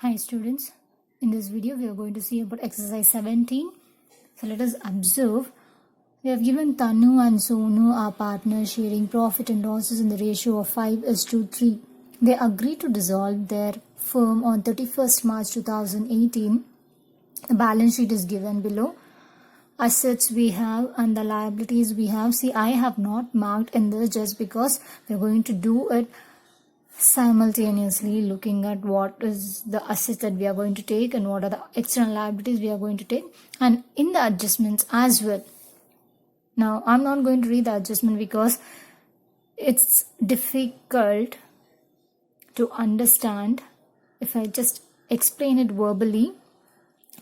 Hi students, in this video we are going to see about exercise 17. So let us observe. We have given Tanu and Sonu are partners sharing profit and losses in the ratio of 5:3. They agree to dissolve their firm on 31st March 2018. The balance sheet is given below. Assets we have and the liabilities we have. See, I have not marked in this just because we are going to do it simultaneously, looking at what is the assets that we are going to take and what are the external liabilities we are going to take, and in the adjustments as well. Now I'm not going to read the adjustment because it's difficult to understand if I just explain it verbally.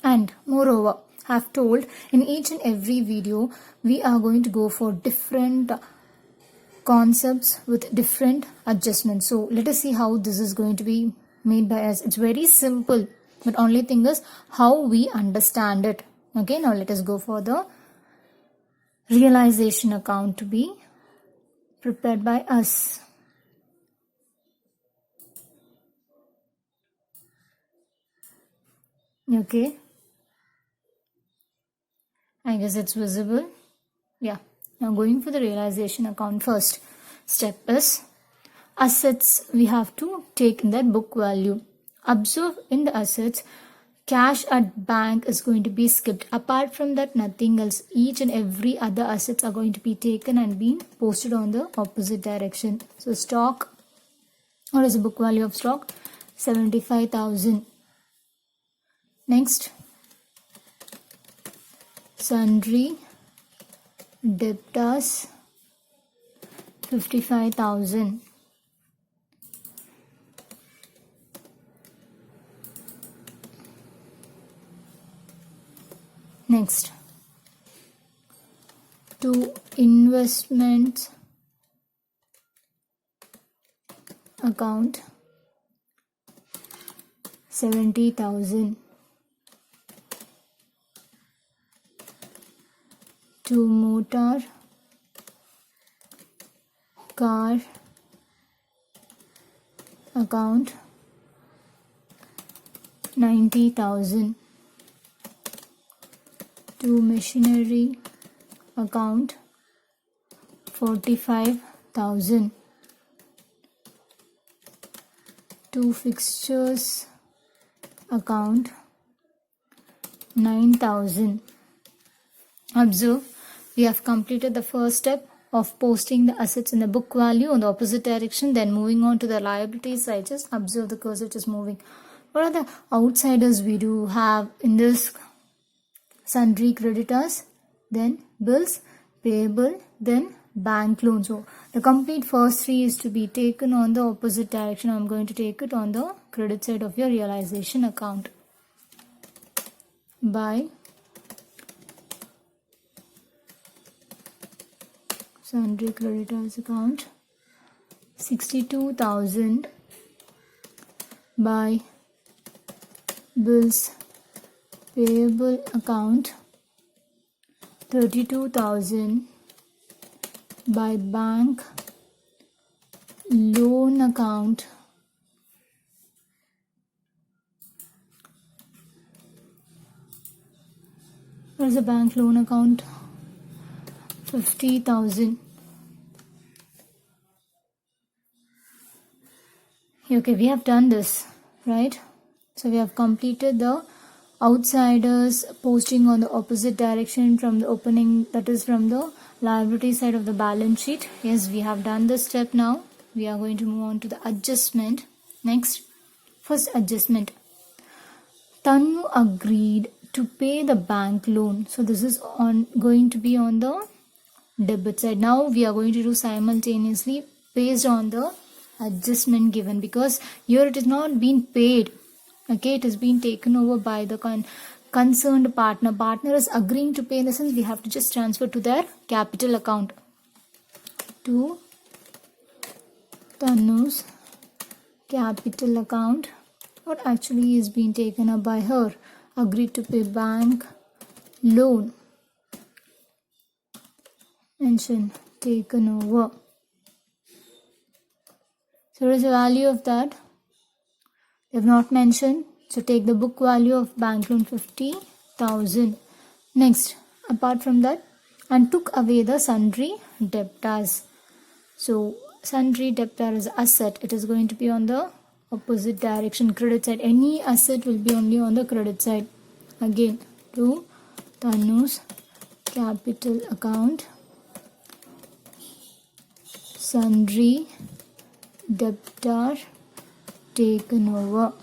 And moreover, I have told in each and every video we are going to go for different concepts with different adjustments. So let us see how this is going to be made by us. It's very simple, but only thing is how we understand it. Okay, now let us go for the realization account to be prepared by us. Okay, I guess it's visible. Yeah, now going for the realization account. First step is assets we have to take in that book value. Observe in the assets, cash at bank is going to be skipped. Apart from that, nothing else. Each and every other assets are going to be taken and being posted on the opposite direction. So stock, what is the book value of stock? 75,000. Next, sundry debtors 55,000. Next, to investment account 70,000. To motor car account 90,000. To machinery account 45,000. To fixtures account 9,000. Observe, we have completed the first step of posting the assets in the book value on the opposite direction, then moving on to the liability side. Just observe the cursor just moving. What are the outsiders we do have in this? Sundry creditors, then bills payable, then bank loan. So the complete first three is to be taken on the opposite direction. I'm going to take it on the credit side of your realization account. By sundry creditors account 62,000. By bills payable account 32,000. By bank loan account what is the bank loan account? 50,000. Okay, we have done this, right? So we have completed the outsiders posting on the opposite direction from the opening, that is from the liability side of the balance sheet. Yes, we have done this step. Now we are going to move on to the adjustment. Next, first adjustment, Tanu agreed to pay the bank loan. So this is going to be on the debit side. Now we are going to do simultaneously based on the adjustment given, because here it is not being paid. Okay, it has been taken over by the concerned partner. Partner is agreeing to pay, in the sense we have to just transfer to their capital account. To Tanu's capital account, what actually is being taken up by her? Agreed to pay bank loan. Mention taken over. So what is the value of that? They have not mentioned. So take the book value of bank loan 50,000. Next, apart from that, and took away the sundry debtors. So sundry debtor is asset. It is going to be on the opposite direction, credit side. Any asset will be only on the credit side. Again, to Tanu's capital account, sundry debtor taken over.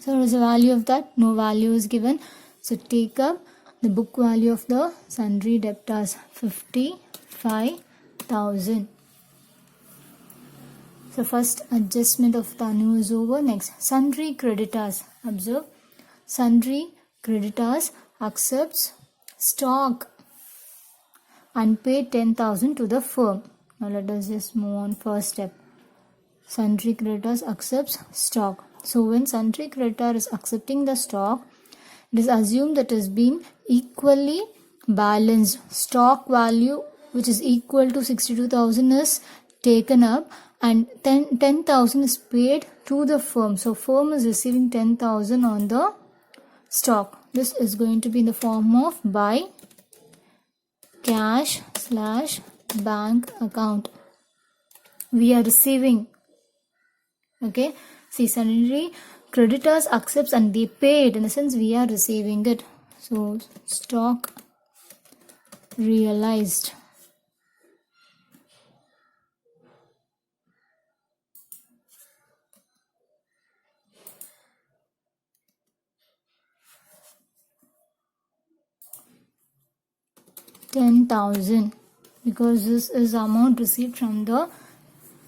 So what is the value of that? No value is given. So take up the book value of the sundry debtors, 55,000. So first adjustment of Tanu is over. Next, sundry creditors. Observe, sundry creditors accepts stock and pay 10,000 to the firm. Now let us just move on. First step, sundry creditors accepts stock. So when sundry creditor is accepting the stock, it is assumed that it has been equally balanced. Stock value which is equal to 62,000 is taken up and 10,000 is paid to the firm. So firm is receiving 10,000 on the stock. This is going to be in the form of by cash / bank account. We are receiving. Okay. See, sundry creditors accepts and they paid. In a sense, we are receiving it. So stock realized. $10,000 because this is amount received from the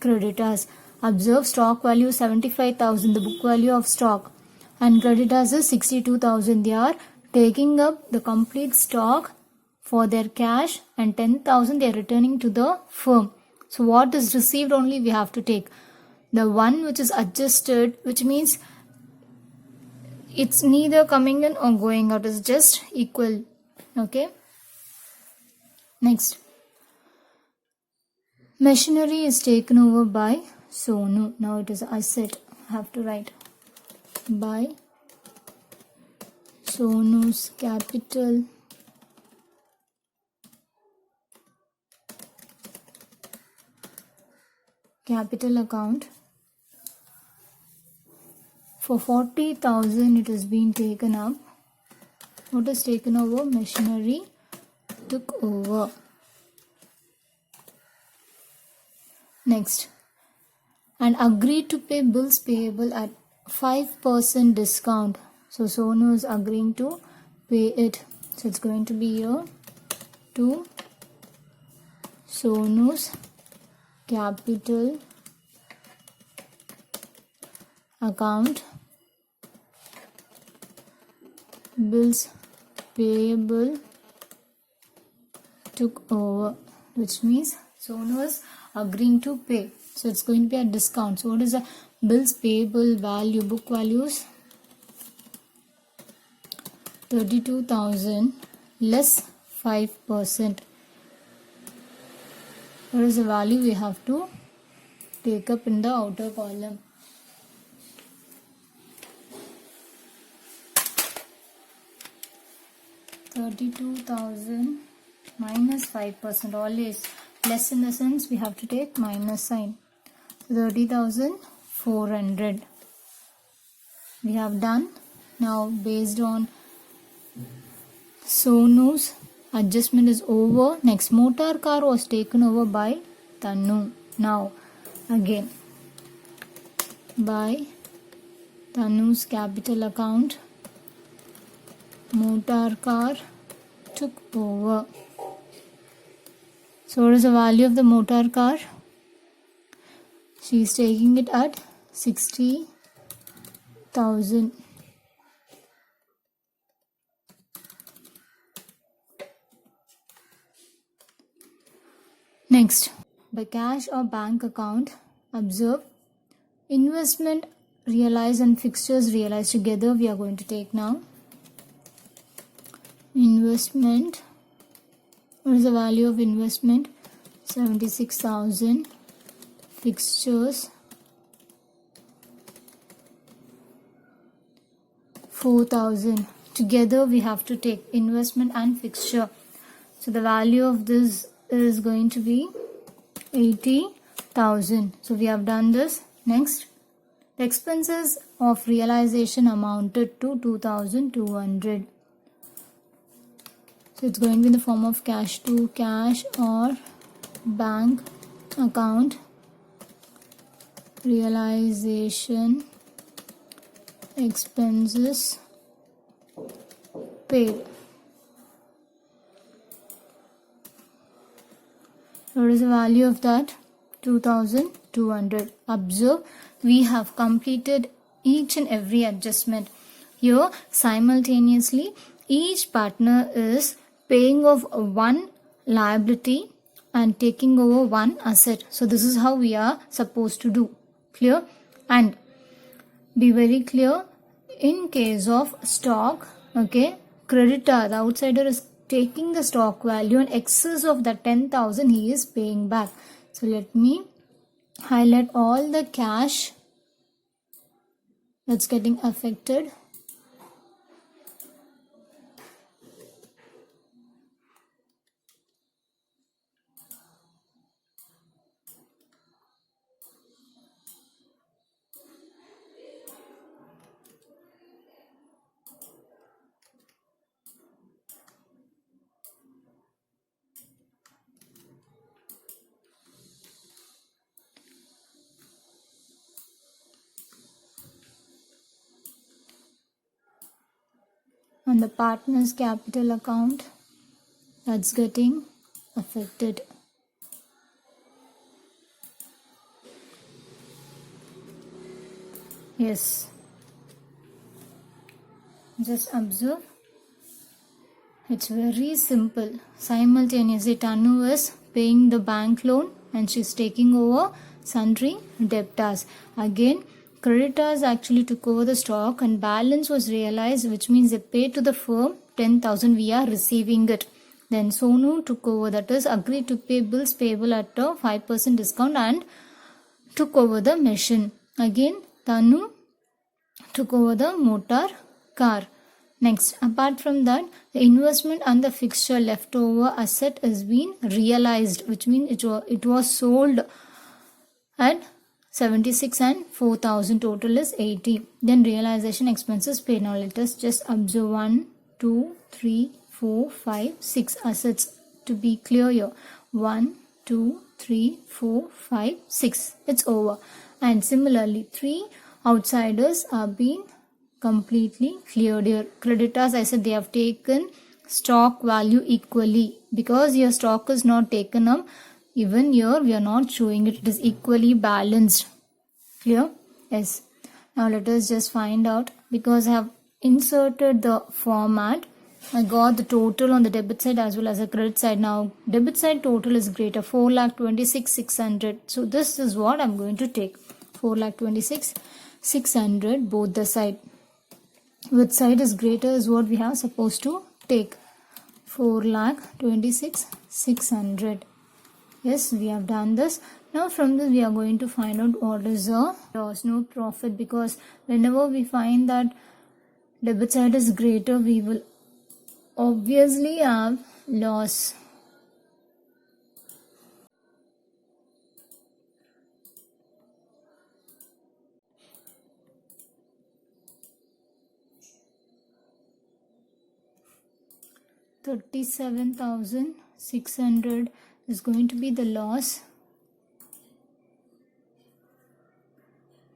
creditors. Observe, stock value 75,000, the book value of stock, and creditors is 62,000. They are taking up the complete stock for their cash and 10,000 they are returning to the firm. So what is received only we have to take. The one which is adjusted, which means it's neither coming in or going out, is just equal. Okay. Next, machinery is taken over by Sonu. Now it is asset. I have to write by Sonu's capital account. For 40,000 it has been taken up. What is taken over? Machinery took over. Next, and agreed to pay bills payable at 5% discount. So Sonu is agreeing to pay it. So it's going to be here to Sonu's capital account, bills payable took over, which means Sonu is agreeing to pay. So it's going to be a discount. So what is the bills payable value? Book values 32,000 less 5%. What is the value we have to take up in the outer column? $32,000 minus 5%. Always less in the sense we have to take minus sign. 30,400 we have done. Now based on Sonu's adjustment is over. Next, motor car was taken over by Tanu. Now again by Tanu's capital account, motor car took over. So what is the value of the motor car? She is taking it at 60,000. Next, by cash or bank account, observe investment realized and fixtures realized together we are going to take now. Investment, what is the value of investment? 76,000. Fixtures 4,000. Together we have to take investment and fixture. So the value of this is going to be 80,000. So we have done this. Next, the expenses of realization amounted to 2,200. So it's going to be in the form of cash to cash or bank account. Realization expenses paid. What is the value of that? 2,200. Observe, we have completed each and every adjustment. Here, simultaneously, each partner is paying off one liability and taking over one asset. So this is how we are supposed to do. Clear? And be very clear, in case of stock, okay, creditor, the outsider is taking the stock value in excess of the 10,000 he is paying back. So let me highlight all the cash that's getting affected. On the partner's capital account, that's getting affected. Yes. Just observe. It's very simple. Simultaneously, Tanu is paying the bank loan and she's taking over sundry debtors. Again, creditors actually took over the stock and balance was realized, which means they paid to the firm 10,000. We are receiving it. Then Sonu took over, that is agreed to pay bills payable at a 5% discount and took over the machine. Again, Tanu took over the motor car. Next, apart from that, the investment and the fixture leftover asset has been realized, which means it was sold at 76 and 4,000, total is 80. Then realization expenses paid. Now let us just observe 1, 2, 3, 4, 5, 6 assets to be clear here. 1, 2, 3, 4, 5, 6. It's over. And similarly, 3 outsiders are being completely cleared here. Creditors, I said they have taken stock value equally. Because your stock is not taken up, even here we are not showing it. It is equally balanced. Clear? Yes. Now let us just find out, because I have inserted the format. I got the total on the debit side as well as the credit side. Now debit side total is greater, 4,26,600. So this is what I'm going to take. 4,26,600 both the side. Which side is greater is what we have supposed to take. 4,26,600. Yes, we have done this. Now from this we are going to find out what is the loss, no profit, because whenever we find that debit side is greater, we will obviously have loss. $37,600 is going to be the loss.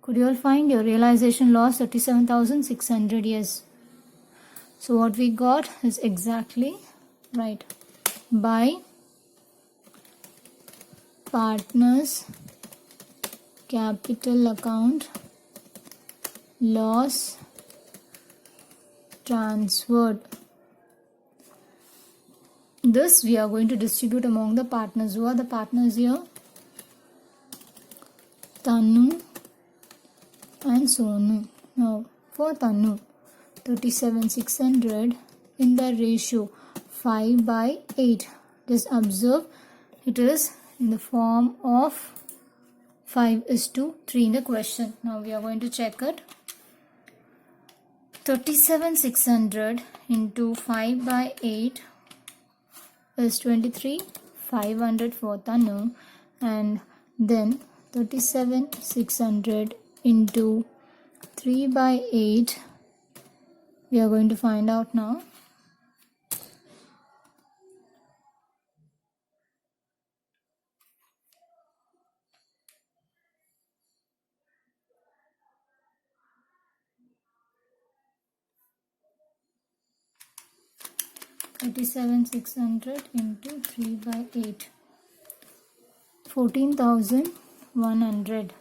Could you all find your realization loss? 37,600. Yes. So what we got is exactly right. By partners capital account, loss transferred. This we are going to distribute among the partners. Who are the partners here? Tanu and Sonu. Now for Tanu, 37,600 in the ratio 5/8. Just observe, it is in the form of 5:3 in the question. Now we are going to check it. 37,600 into 5 by 8 is 23,500 for Tanu, and then 37,600 into 3 by 8 we are going to find out now. $37,600 into 3 by 8, 14,100.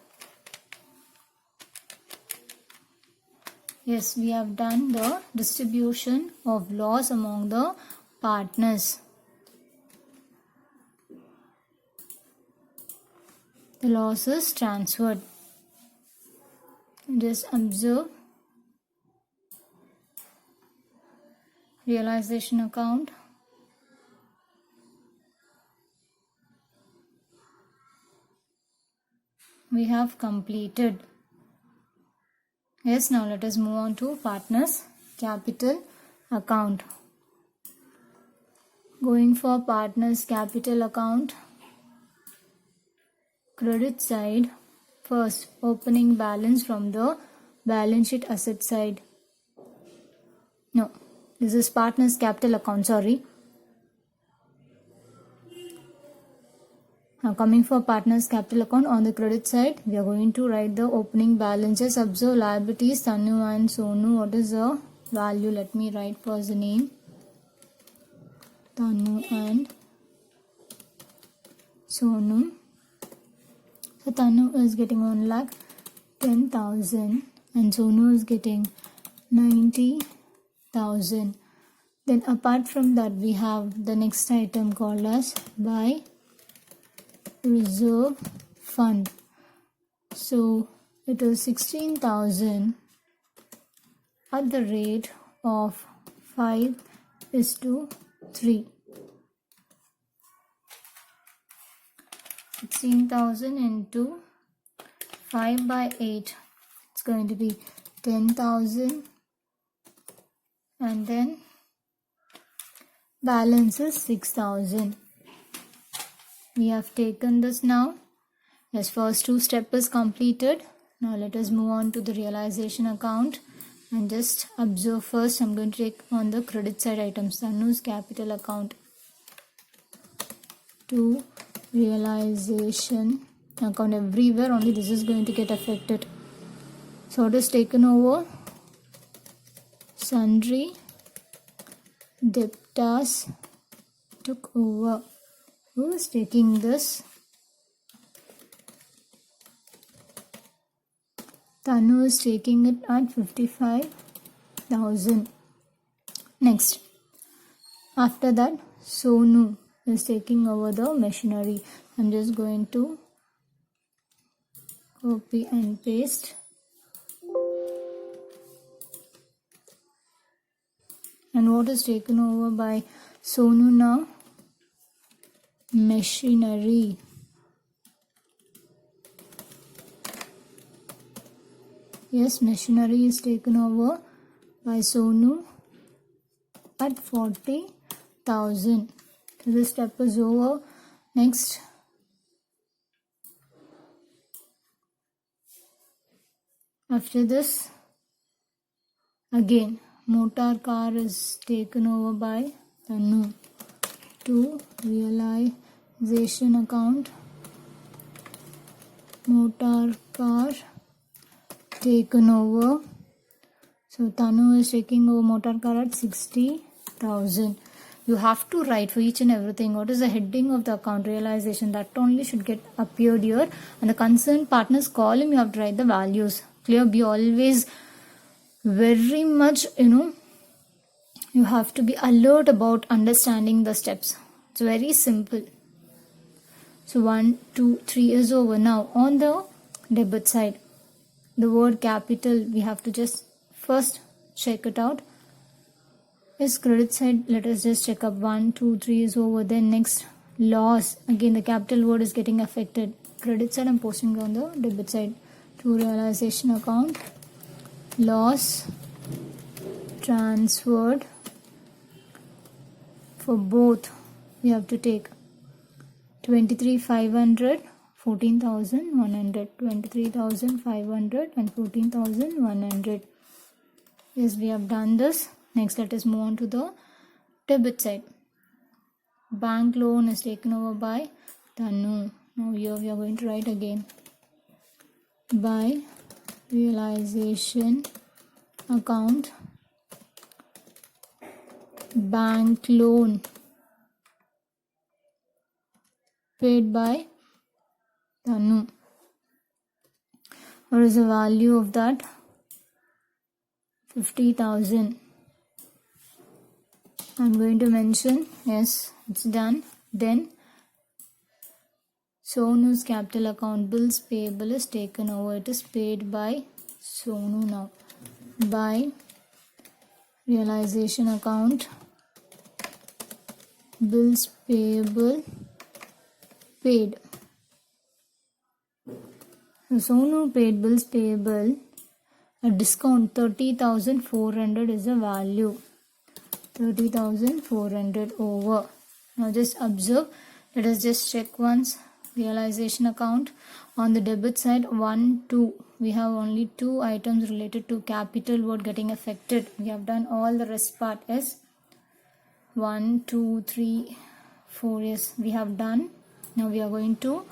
Yes, we have done the distribution of loss among the partners. The loss is transferred. Just observe. Realization account. We have completed. Yes, now let us move on to partners capital account. Going for partners capital account, credit side, first opening balance from the balance sheet asset side. No, this is partners capital account, sorry. Now coming for partners capital account, on the credit side we are going to write the opening balances. Observe liabilities, Tanu and Sonu. What is the value? Let me write first the name, Tanu and Sonu. So Tanu is getting 1,10,000 and Sonu is getting 90,000. Then apart from that we have the next item called as by reserve fund. So it is 16,000 at the rate of 5:3. 16,000 into 5 by 8. It's going to be 10,000, and then balance is 6,000. We have taken this now. Yes, first two step is completed. Now let us move on to the realization account and just observe first. I'm going to take on the credit side items. Tanu's capital account to realization account. Everywhere only this is going to get affected. So it is taken over. Sundry debtors took over. Who is taking this? Tanu is taking it at 55,000. Next, after that, Sonu is taking over the machinery. I'm just going to copy and paste. And what is taken over by Sonu now? Machinery. Yes, machinery is taken over by Sonu at 40,000. So this step is over. Next, after this, again motor car is taken over by Tanu to realization account. Motor car taken over. So Tanu is taking over motor car at 60,000. You have to write for each and everything what is the heading of the account realization. That only should get appeared here, and the concerned partners column you have to write the values. Clear? Be always very much, you have to be alert about understanding the steps. It's very simple. So 1, 2, 3 is over. Now on the debit side, the word capital, we have to just first check it out. Is credit side, let us just check up. 1, 2, 3 is over. Then next, loss. Again the capital word is getting affected. Credit side I'm posting on the debit side. To realization account, loss transferred. For both we have to take 23,500, 14,100, 23,500 and 14,100. Yes, we have done this. Next, let us move on to the debit side. Bank loan is taken over by Tanu. Now here we are going to write again. By realization account, bank loan paid by Tanu. What is the value of that? 50,000. I'm going to mention, yes, it's done. Then Sonu's capital account bills payable is taken over. It is paid by Sonu now. By realization account, bills payable paid. So Sonu paid bills payable. A discount 30,400 is the value. 30,400 over. Now just observe. Let us just check once. Realization account. On the debit side, 1, 2. We have only 2 items related to capital word getting affected. We have done all the rest part. Yes. 1, 2, 3, 4. Yes, we have done. Now we are going to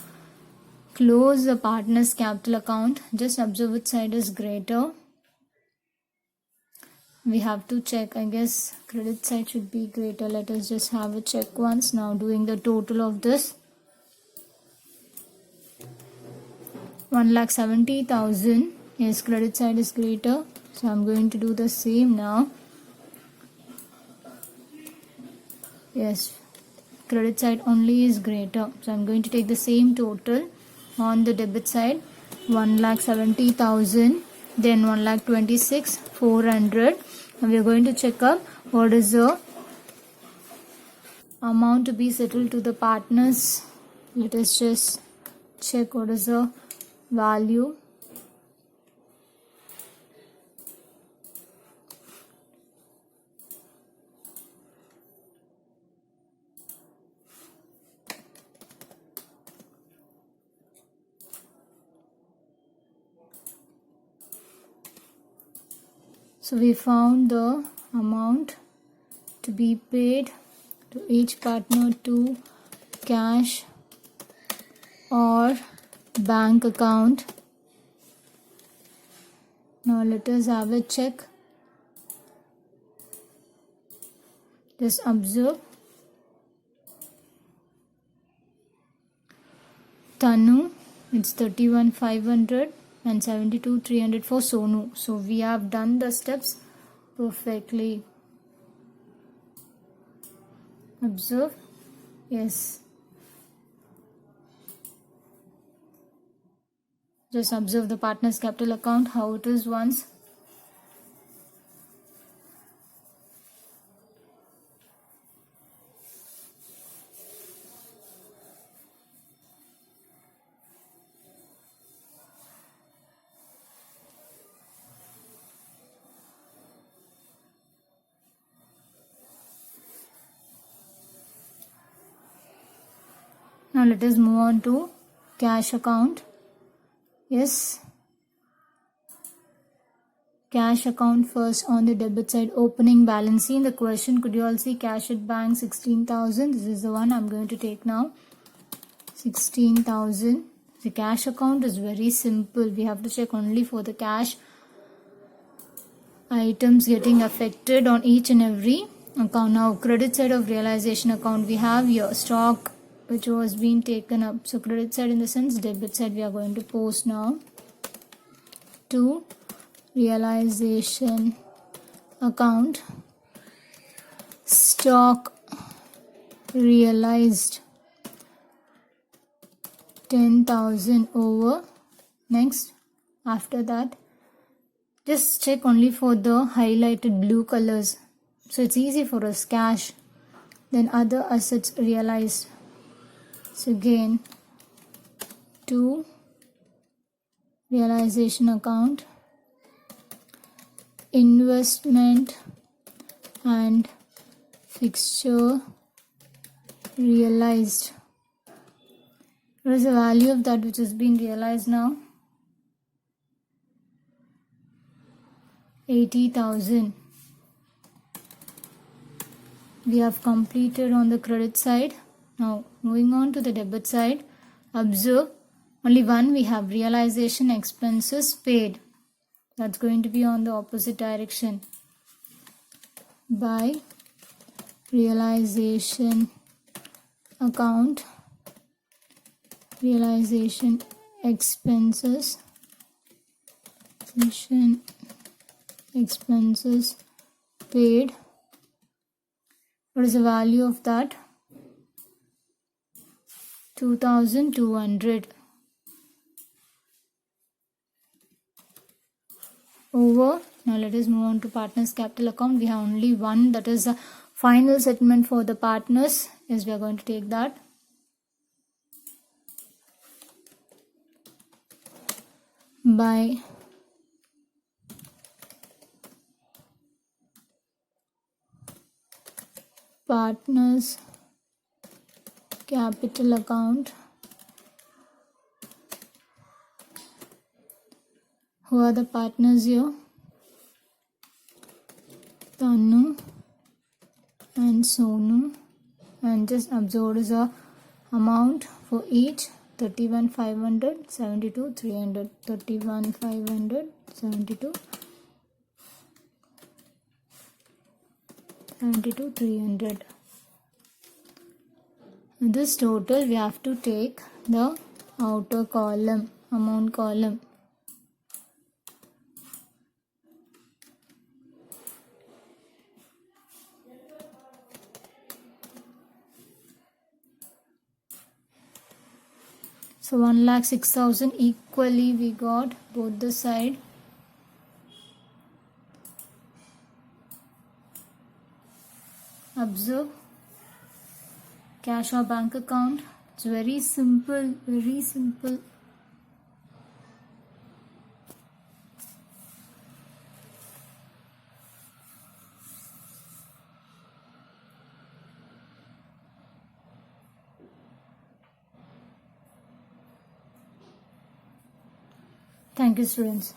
close the partner's capital account. Just observe which side is greater. We have to check. I guess credit side should be greater. Let us just have a check once. Now doing the total of this. 1,70,000. Yes, credit side is greater. So I'm going to do the same now. Yes, credit side only is greater. So I'm going to take the same total on the debit side. 1,70,000. Then 1,26,400. And we are going to check up what is the amount to be settled to the partners. Let us just check what is the value. So we found the amount to be paid to each partner to cash or bank account. Now let us have a check. Just observe. Tanu, it's 31,500 and 72,300 for Sonu. So we have done the steps perfectly. Observe. Yes. Just observe the partner's capital account, how it is once. Now let us move on to cash account. Yes. Cash account first on the debit side, opening balance. See in the question, could you all see cash at bank 16,000? This is the one I'm going to take now. 16,000. The cash account is very simple. We have to check only for the cash items getting affected on each and every account. Now credit side of realization account, we have here stock which was being taken up. So credit side in the sense, debit side we are going to post now to realization account. Stock realized 10,000 over. Next, after that, just check only for the highlighted blue colors. So it's easy for us. Cash, then other assets realized. So again, to realization account, investment and fixture realized. What is the value of that which has been realized now? 80,000. We have completed on the credit side. Now moving on to the debit side. Observe, only one we have, realization expenses paid. That's going to be on the opposite direction. By realization account, realization expenses paid. What is the value of that? 2,200. Over. Now let us move on to partners capital account. We have only one, that is the final settlement for the partners. Yes, we are going to take that. By partners capital account. Who are the partners here? Tanu and Sonu, and just observe is a amount for each. 31,500, 72,300, 31,500, 72,300. This total we have to take the outer column, amount column. So 1,06,000 equally we got both the side. Observe, cash or bank account. It's very simple, very simple. Thank you, students.